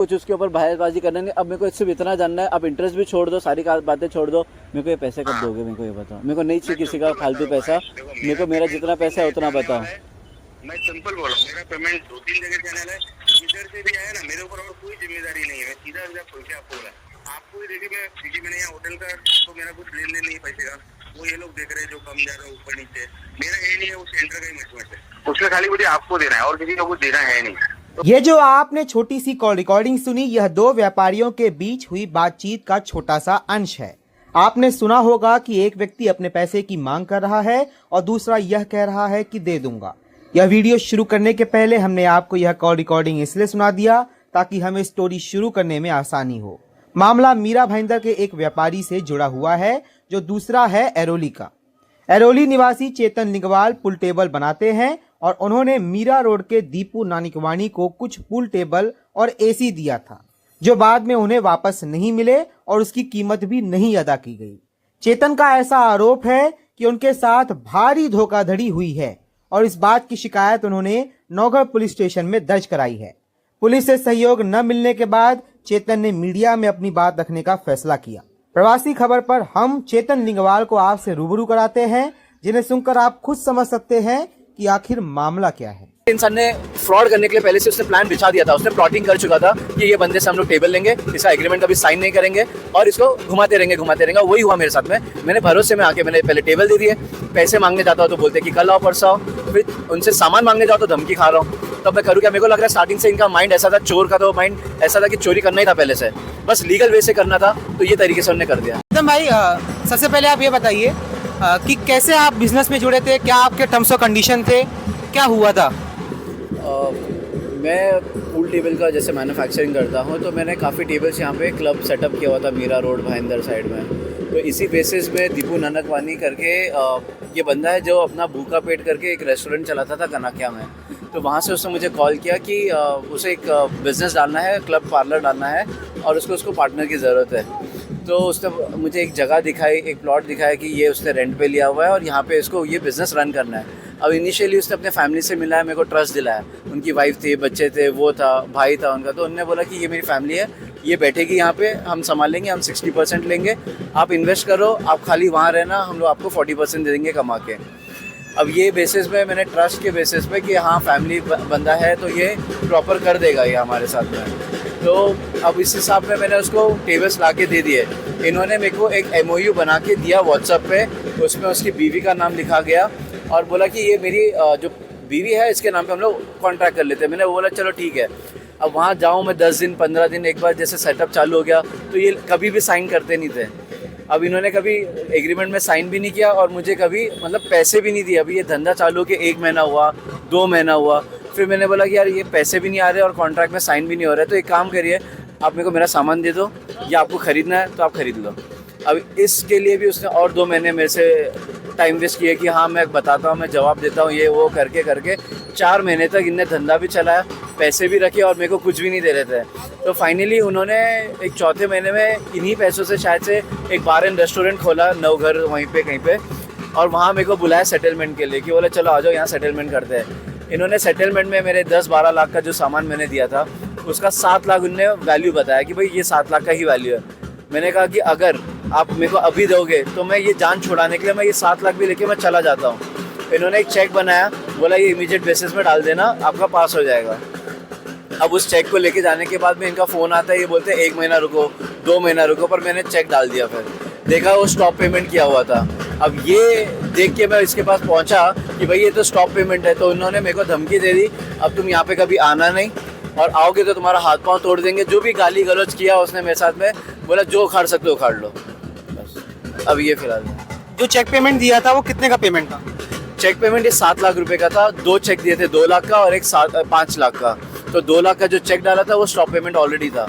कुछ उसके ऊपर बहसबाजी करना नहीं। अब मेरे को इससे इतना जानना है, अब इंटरेस्ट भी छोड़ दो, सारी बातें छोड़ दो, मेरे को ये पैसे कब दोगे, मेरे को ये बताओ। मेरे को नहीं चाहिए किसी का फालतू पैसा, मेरे को मेरा जितना पैसा है उतना बताओ। मैं सिंपल बोला, मेरा पेमेंट 2-3 जगह चैनल है, इधर से भी आया ना, मेरे ऊपर और कोई जिम्मेदारी नहीं है। सीधा सीधा खोल के आपको बोला, आपको ही देखिए मैंने यहाँ होटल का तो मेरा कुछ लेन देन नहीं पैसे का, वो ये लोग देख रहे हैं जो कम जा रहा है ऊपर नीचे, मेरा है नहीं है, वो सेंटर का ही मैनेजमेंट है, उसमें खाली मुझे आपको देना है और किसी को कुछ देना है नहीं। ये जो आपने छोटी सी कॉल रिकॉर्डिंग सुनी, यह दो व्यापारियों के बीच हुई बातचीत का छोटा सा अंश है। आपने सुना होगा कि एक व्यक्ति अपने पैसे की मांग कर रहा है और दूसरा यह कह रहा है कि दे दूंगा। यह वीडियो शुरू करने के पहले हमने आपको यह कॉल रिकॉर्डिंग इसलिए सुना दिया ताकि हमें स्टोरी शुरू करने में आसानी हो। मामला मीरा भाईंदर के एक व्यापारी से जुड़ा हुआ है, जो दूसरा है एरोली का। एरोली निवासी चेतन लिंगवाल पुल टेबल बनाते हैं और उन्होंने मीरा रोड के दीपू नानिकवाणी को कुछ पुल टेबल और एसी दिया था, जो बाद में उन्हें वापस नहीं मिले और उसकी कीमत भी नहीं अदा की गई। चेतन का ऐसा आरोप है कि उनके साथ भारी धोखाधड़ी हुई है और इस बात की शिकायत उन्होंने नौगढ़ पुलिस स्टेशन में दर्ज कराई है। पुलिस से सहयोग न मिलने के बाद चेतन ने मीडिया में अपनी बात रखने का फैसला किया। प्रवासी खबर पर हम चेतन लिंगवाल को आपसे रूबरू कराते हैं, जिन्हें सुनकर आप खुद समझ सकते हैं कि आखिर मामला क्या है। इंसान ने फ्रॉड करने के लिए पहले से उसने प्लान बिछा दिया था, उसने प्लॉटिंग कर चुका था कि ये बंदे से हम लोग टेबल लेंगे, इसका एग्रीमेंट कभी साइन नहीं करेंगे और इसको घुमाते रहेंगे। वही हुआ मेरे साथ में। मैंने भरोसे में आके मैंने पहले टेबल दे दिए, पैसे मांगने जाता हूँ तो बोलते कि कल आओ परसों आओ, फिर उनसे सामान मांगने जाओ तो धमकी खा रहा हूँ। तब मैं करूँ क्या? मेरे को लग रहा है स्टार्टिंग से इनका माइंड ऐसा था, चोर का तो माइंड ऐसा था कि चोरी करना ही था पहले से, बस लीगल वे से करना था, तो ये तरीके से उन्होंने कर दिया। एकदम भाई, सबसे पहले आप ये बताइए कि कैसे आप बिजनेस में जुड़े थे, क्या आपके टर्म्स और कंडीशन थे, क्या हुआ था? मैं पूल टेबल का जैसे मैन्युफैक्चरिंग करता हूँ, तो मैंने काफ़ी टेबल्स यहाँ पे क्लब सेटअप किया हुआ था मीरा रोड भाईंदर साइड में। तो इसी बेसिस में दीपू नानकवानी करके ये बंदा है जो अपना भूखा पेट करके एक रेस्टोरेंट चलाता था कनाकिया में। तो वहाँ से उसने मुझे कॉल किया कि उसे एक बिज़नेस डालना है, क्लब पार्लर डालना है और उसको पार्टनर की ज़रूरत है। तो उसने मुझे एक जगह दिखाई, एक प्लॉट दिखाया कि ये उसने रेंट पे लिया हुआ है और यहाँ पे इसको ये बिज़नेस रन करना है। अब इनिशियली उसने अपने फैमिली से मिला है, मेरे को ट्रस्ट दिलाया। उनकी वाइफ थी, बच्चे थे, वो था, भाई था उनका। तो उन्होंने बोला कि ये मेरी फैमिली है, ये बैठेगी यहाँ पे, हम संभाल लेंगे, हम 60% लेंगे, आप इन्वेस्ट करो, आप खाली वहाँ रहना, हम लोग आपको 40% दे देंगे कमा के। अब ये बेसिस में मैंने ट्रस्ट के बेसिस पे कि हाँ फैमिली बंदा है तो ये प्रॉपर कर देगा ये हमारे साथ में। तो अब इस हिसाब में मैंने उसको टेबल्स ला के दे दिए। इन्होंने मेरे को एक MOU बना के दिया व्हाट्सएप पे, उसमें उसकी बीवी का नाम लिखा गया और बोला कि ये मेरी जो बीवी है इसके नाम पे हम लोग कॉन्ट्रैक्ट कर लेते हैं। मैंने बोला चलो ठीक है। अब वहाँ जाऊँ मैं 10 दिन 15 दिन, एक बार जैसे सेटअप चालू हो गया तो ये कभी भी साइन करते नहीं थे। अब इन्होंने कभी एग्रीमेंट में साइन भी नहीं किया और मुझे कभी मतलब पैसे भी नहीं दिए। अभी ये धंधा चालू के 1 महीना हुआ, 2 महीना हुआ, फिर मैंने बोला कि यार ये पैसे भी नहीं आ रहे और कॉन्ट्रैक्ट में साइन भी नहीं हो रहा है, तो एक काम करिए आप मेरे को मेरा सामान दे दो, या आपको ख़रीदना है तो आप ख़रीद लो। अब इसके लिए भी उसने और 2 महीने मेरे से टाइम वेस्ट किया कि हाँ मैं बताता हूँ, मैं जवाब देता हूँ, ये वो करके 4 महीने तक इनने धंधा भी चलाया, पैसे भी रखे और मेरे को कुछ भी नहीं दे रहे थे। तो फाइनली उन्होंने एक चौथे महीने में इन्हीं पैसों से शायद से एक बार एंड रेस्टोरेंट खोला नवघर वहीं पे कहीं पे, और वहाँ मेरे को बुलाया सेटलमेंट के लिए कि बोले चलो आ जाओ यहाँ सेटलमेंट करते हैं। इन्होंने सेटलमेंट में मेरे 10-12 लाख का जो सामान मैंने दिया था उसका 7 लाख उन्होंने वैल्यू बताया कि भाई ये 7 लाख का ही वैल्यू है। मैंने कहा कि अगर आप मेरे को अभी दोगे तो मैं ये जान छुड़ाने के लिए मैं ये 7 लाख भी लेके मैं चला जाता हूँ। इन्होंने एक चेक बनाया, बोला ये इमीडिएट बेसिस में डाल देना, आपका पास हो जाएगा। अब उस चेक को लेके जाने के बाद में इनका फ़ोन आता है, ये बोलते हैं 1 महीना रुको, 2 महीना रुको, पर मैंने चेक डाल दिया। फिर देखा वो स्टॉप पेमेंट किया हुआ था। अब ये देख के मैं इसके पास पहुंचा कि भाई ये तो स्टॉप पेमेंट है। तो उन्होंने मेरे को धमकी दे दी, अब तुम यहाँ पे कभी आना नहीं और आओगे तो तुम्हारा हाथ पांव तोड़ देंगे। जो भी गाली गलौज किया उसने मेरे साथ में, बोला जो उखाड़ सकते हो उखाड़ लो। बस अब ये फिलहाल जो चेक पेमेंट दिया था वो कितने का पेमेंट था? चेक पेमेंट ये 7 लाख रुपए का था। 2 चेक दिए थे, 2 लाख का और एक 5 लाख का। तो 2 लाख का जो चेक डाला था वो स्टॉप पेमेंट ऑलरेडी था।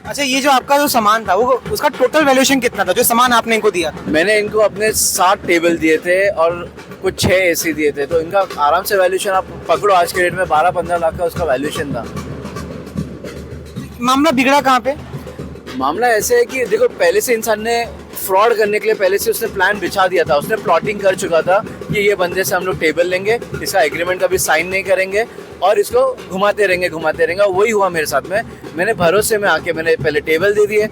अच्छा, ये जो आपका जो सामान था वो उसका टोटल वैल्यूएशन कितना था, जो सामान आपने इनको दिया था? मैंने इनको अपने 7 टेबल दिए थे और कुछ 6 AC दिए थे। तो इनका आराम से वैल्यूएशन आप पकड़ो, आज के रेट में 12-15 लाख का उसका वैल्यूएशन था। मामला बिगड़ा कहाँ पे? मामला ऐसे है कि देखो पहले से इंसान ने फ्रॉड करने के लिए पहले से उसने प्लान बिछा दिया था। उसने प्लॉटिंग कर चुका था कि ये बंदे से हम लोग टेबल लेंगे, इसका एग्रीमेंट कभी साइन नहीं करेंगे और इसको घुमाते रहेंगे। वही हुआ मेरे साथ में। मैंने भरोसे में आके मैंने पहले टेबल दे दिए,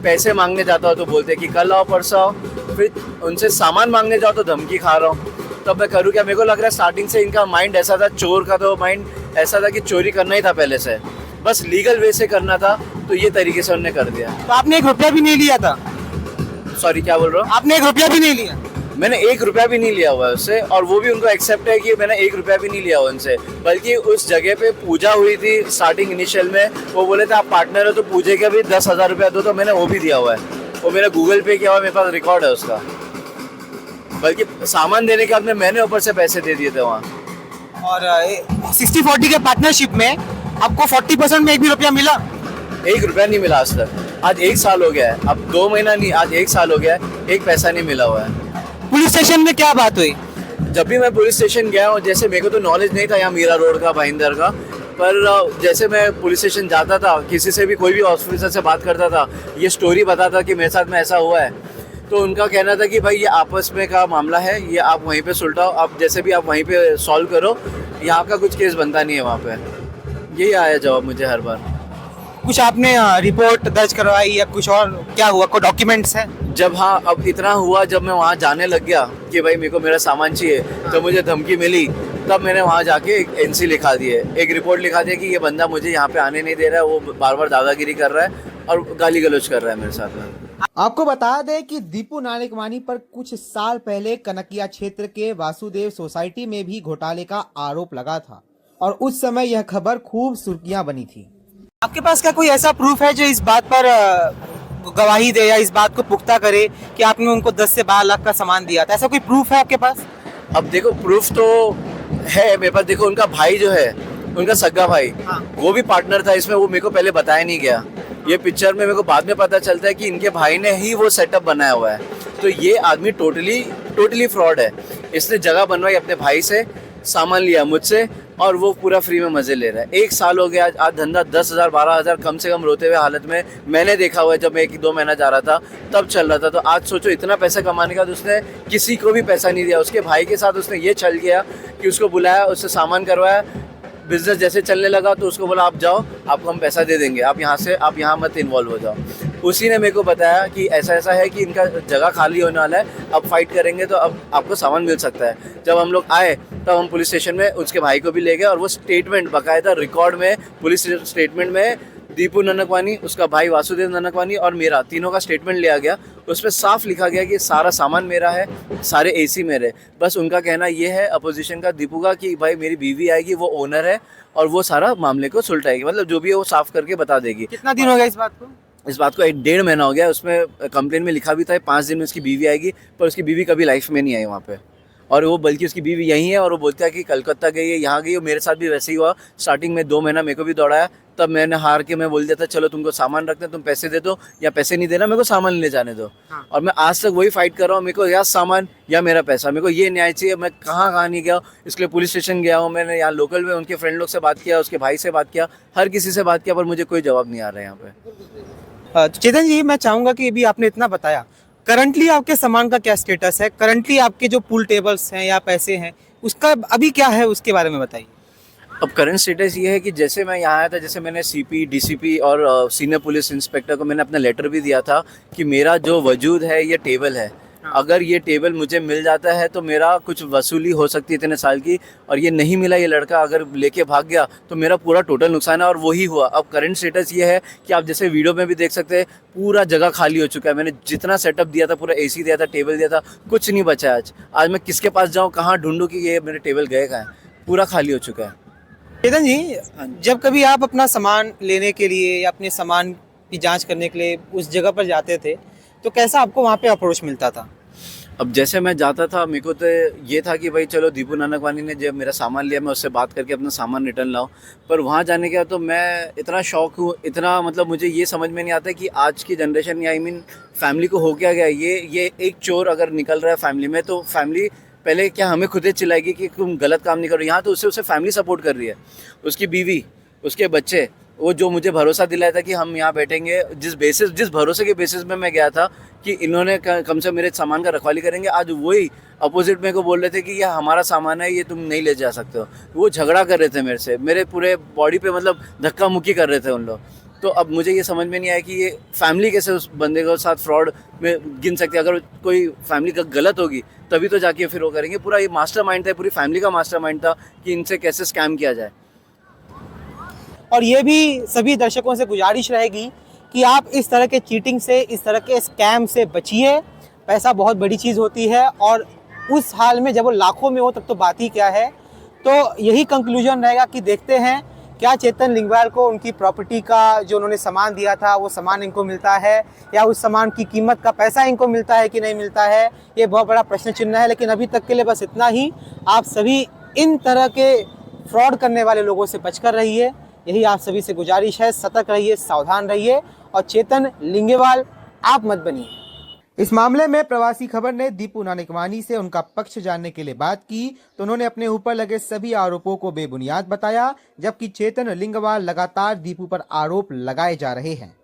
पैसे मांगने जाता हूँ तो बोलते कि कल आओ परसों आओ, फिर उनसे सामान मांगने जाओ तो धमकी खा रहा हूँ। तब मैं करूँ क्या? मेरे को लग रहा है स्टार्टिंग से इनका माइंड ऐसा था, चोर का तो माइंड ऐसा था कि चोरी करना ही था पहले से, बस लीगल वे से करना था, तो ये तरीके से उन्होंने कर दिया। तो आपने 1 रुपया भी नहीं लिया था? सॉरी, क्या बोल रहा हूँ? आपने 1 रुपया भी नहीं लिया? मैंने 1 रुपया भी नहीं लिया हुआ है उससे, और वो भी उनको एक्सेप्ट है कि मैंने 1 रुपया भी नहीं लिया हुआ उनसे। बल्कि उस जगह पे पूजा हुई थी स्टार्टिंग इनिशियल में, वो बोले थे आप पार्टनर हो तो पूजे का भी 10,000 रुपया दो, तो मैंने वो भी दिया हुआ है, वो मेरा गूगल पे किया हुआ है, मेरे पास रिकॉर्ड है उसका। बल्कि सामान देने के बाद में मैंने ऊपर से पैसे दे दिए थे वहाँ। और 60-40 के पार्टनरशिप में आपको 40% में 1 भी रुपया मिला? 1 रुपया नहीं मिला आज तक। आज 1 साल हो गया है, अब 2 महीना नहीं, आज 1 साल हो गया है, 1 पैसा नहीं मिला हुआ है। पुलिस स्टेशन में क्या बात हुई? जब भी मैं पुलिस स्टेशन गया हूँ, जैसे मेरे को तो नॉलेज नहीं था यहाँ मीरा रोड का, भाईंदर का, पर जैसे मैं पुलिस स्टेशन जाता था, किसी से भी कोई भी ऑफिसर से बात करता था, ये स्टोरी बताता कि मेरे साथ में ऐसा हुआ है, तो उनका कहना था कि भाई ये आपस में का मामला है, ये आप वहीं पे सुलझाओ, आप जैसे भी आप वहीं पे सॉल्व करो, यहाँ का कुछ केस बनता नहीं है वहाँ पे। यही आया जवाब मुझे हर बार। कुछ आपने रिपोर्ट दर्ज करवाई या कुछ और क्या हुआ? कोई डॉक्यूमेंट्स है? जब हाँ, अब इतना हुआ, जब मैं वहाँ जाने लग गया कि भाई मेरे को मेरा सामान चाहिए, तो मुझे धमकी मिली, तब मैंने वहाँ जाके एक NC लिखा दिए, एक रिपोर्ट लिखा दिया कि ये बंदा मुझे यहाँ पे आने नहीं दे रहा है, वो बार बार दादागिरी कर रहा है और गाली गलौज कर रहा है मेरे साथ में। आपको बता दें कि दीपू नानकवानी पर कुछ साल पहले कनकिया क्षेत्र के वासुदेव सोसाइटी में भी घोटाले का आरोप लगा था, और उस समय यह खबर खूब सुर्खियां बनी थी। आपके पास क्या कोई ऐसा प्रूफ है जो इस बात पर गवाही दे या इस बात को पुख्ता करे कि आपने उनको 10 से 12 लाख का सामान दिया था? ऐसा कोई प्रूफ है आपके पास? अब देखो, प्रूफ तो है मेरे पास। देखो, उनका भाई जो है, उनका सगा भाई, हाँ। वो भी पार्टनर था इसमें, वो मेरे को पहले बताया नहीं गया। ये पिक्चर में मेरे को बाद में पता चलता है कि इनके भाई ने ही वो सेटअप बनाया हुआ है। तो ये आदमी टोटली फ्रॉड है। इसने जगह बनवाई अपने भाई से, सामान लिया मुझसे, और वो पूरा फ्री में मजे ले रहा है। 1 साल हो गया आज धंधा 10,000 12,000 कम से कम रोते हुए हालत में मैंने देखा हुआ है। जब मैं 1-2 महीना जा रहा था तब चल रहा था। तो आज सोचो, इतना पैसा कमाने का तो उसने किसी को भी पैसा नहीं दिया। उसके भाई के साथ उसने ये छल किया कि उसको बुलाया, उससे सामान करवाया, बिजनेस जैसे चलने लगा तो उसको बोला आप जाओ, आपको हम पैसा दे देंगे, आप यहाँ मत इन्वॉल्व हो जाओ। उसी ने मेरे को बताया कि ऐसा ऐसा है कि इनका जगह खाली होने वाला है, अब फाइट करेंगे तो अब आपको सामान मिल सकता है। जब हम लोग आए तब हम पुलिस स्टेशन में उसके भाई को भी ले गए, और वो स्टेटमेंट बाकायदा रिकॉर्ड में, पुलिस स्टेटमेंट में दीपू ननकवानी, उसका भाई वासुदेव ननकवानी और मेरा तीनों का स्टेटमेंट लिया गया। उसमें साफ लिखा गया कि सारा सामान मेरा है, सारे AC मेरे। बस उनका कहना ये है अपोजिशन का, दीपू का, कि भाई मेरी बीवी आएगी, वो ओनर है और वो सारा मामले को सुलझाएगी, मतलब जो भी है वो साफ करके बता देगी। कितना दिन हो गया इस बात को? इस बात को 1-1.5 महीना हो गया। उसमें कंप्लेन में लिखा भी था 5 दिन में उसकी बीवी आएगी, पर उसकी बीवी कभी लाइफ में नहीं आई वहाँ पे। और वो बल्कि उसकी बीवी यहीं है, और वो बोलता है कि कलकत्ता गई है, यहाँ गई है। मेरे साथ भी वैसे ही हुआ। स्टार्टिंग में 2 महीना मेरे को भी दौड़ाया, तब मैंने हार के मैं बोल दिया था चलो तुमको सामान रखते हैं, तुम पैसे दे दो, या पैसे नहीं देना, मेरे को सामान ले जाने दो। हाँ। और मैं आज तक वही फाइट कर रहा हूँ, मेरे को या सामान या मेरा पैसा, मेरे को ये न्याय चाहिए। मैं कहाँ नहीं गया, इसके लिए पुलिस स्टेशन गया हूँ, मैंने यहाँ लोकल में उनके फ्रेंड लोग से बात किया, उसके भाई से बात किया, हर किसी से बात किया, पर मुझे कोई जवाब नहीं आ रहा है यहाँ पे। चेतन जी, मैं चाहूंगा कि अभी आपने इतना बताया, करंटली आपके सामान का क्या स्टेटस है? करंटली आपके जो पूल टेबल्स हैं या पैसे हैं, उसका अभी क्या है, उसके बारे में बताइए। अब करंट स्टेटस ये है कि जैसे मैं यहाँ आया था, जैसे मैंने CP, DCP और सीनियर पुलिस इंस्पेक्टर को मैंने अपना लेटर भी दिया था कि मेरा जो वजूद है ये टेबल है, अगर ये टेबल मुझे मिल जाता है तो मेरा कुछ वसूली हो सकती है इतने साल की, और ये नहीं मिला, ये लड़का अगर लेके भाग गया तो मेरा पूरा टोटल नुकसान है, और वही हुआ। अब करंट स्टेटस ये है कि आप जैसे वीडियो में भी देख सकते हैं, पूरा जगह खाली हो चुका है। मैंने जितना सेटअप दिया था, पूरा AC दिया था, टेबल दिया था, कुछ नहीं बचा है। आज मैं किसके पास जाऊँ, कहाँ ढूंढूँ कि ये मेरे टेबल गए कहाँ हैं? पूरा खाली हो चुका है। चेतन जी, जब कभी आप अपना सामान लेने के लिए या अपने सामान की जांच करने के लिए उस जगह पर जाते थे, तो कैसा आपको वहाँ पे अप्रोच मिलता था? अब जैसे मैं जाता था, मेरे को तो ये था कि भाई चलो दीपू नानकवानी ने जब मेरा सामान लिया, मैं उससे बात करके अपना सामान रिटर्न लाऊं। पर वहाँ जाने के बाद तो मैं इतना शौक हूँ, इतना मतलब मुझे ये समझ में नहीं आता कि आज की जनरेशन या फैमिली को हो क्या गया। ये एक चोर अगर निकल रहा है फैमिली में, तो फैमिली पहले क्या हमें खुद ही चिल्लाएगी कि तुम गलत काम नहीं करो। यहाँ तो उसे फैमिली सपोर्ट कर रही है, उसकी बीवी, उसके बच्चे, वो जो मुझे भरोसा दिलाया था कि हम यहाँ बैठेंगे, जिस भरोसे के बेसिस में मैं गया था कि इन्होंने कम से मेरे सामान का रखवाली करेंगे, आज वही अपोजिट मेरे को बोल रहे थे कि यह हमारा सामान है, ये तुम नहीं ले जा सकते हो। वो झगड़ा कर रहे थे मेरे से, मेरे पूरे बॉडी पे मतलब धक्का मुक्की कर रहे थे उन लोग। तो अब मुझे ये समझ में नहीं आया कि ये फैमिली कैसे उस बंदे को साथ फ्रॉड में गिन सकते हैं। अगर कोई फैमिली का गलत होगी तभी तो जाके फिर वो करेंगे। पूरा ये मास्टरमाइंड था, पूरी फैमिली का मास्टरमाइंड था कि इनसे कैसे स्कैम किया जाए। और ये भी सभी दर्शकों से गुजारिश रहेगी कि आप इस तरह के चीटिंग से, इस तरह के स्कैम से बचिए। पैसा बहुत बड़ी चीज़ होती है और उस हाल में जब वो लाखों में हो तब तो बात ही क्या है। तो यही कंक्लूजन रहेगा कि देखते हैं क्या चेतन लिंगवाल को उनकी प्रॉपर्टी का जो उन्होंने सामान दिया था वो सामान इनको मिलता है, या उस सामान की कीमत का पैसा इनको मिलता है कि नहीं मिलता है। ये बहुत बड़ा प्रश्न चिन्ह है। लेकिन अभी तक के लिए बस इतना ही। आप सभी इन तरह के फ्रॉड करने वाले लोगों से बचकर रहिए, यही आप सभी से गुजारिश है। सतर्क रहिए, सावधान रहिए और चेतन लिंगेवाल आप मत बनिए। इस मामले में प्रवासी खबर ने दीपू नानकवानी से उनका पक्ष जानने के लिए बात की तो उन्होंने अपने ऊपर लगे सभी आरोपों को बेबुनियाद बताया, जबकि चेतन लिंगवाल लगातार दीपू पर आरोप लगाए जा रहे हैं।